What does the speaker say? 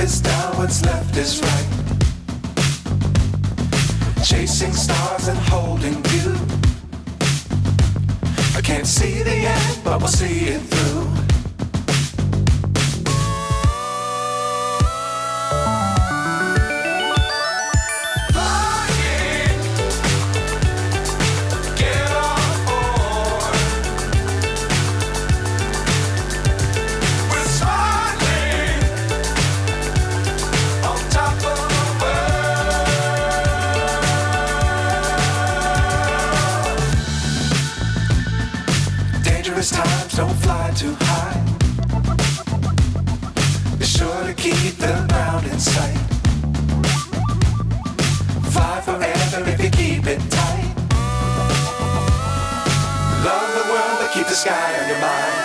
is down, what's left is right. Chasing stars and holding you. I can't see the end, but we'll see it through. Times don't fly too high. Be sure to keep the ground in sight. Fly forever if you keep it tight. Love the world, but keep the sky on your mind.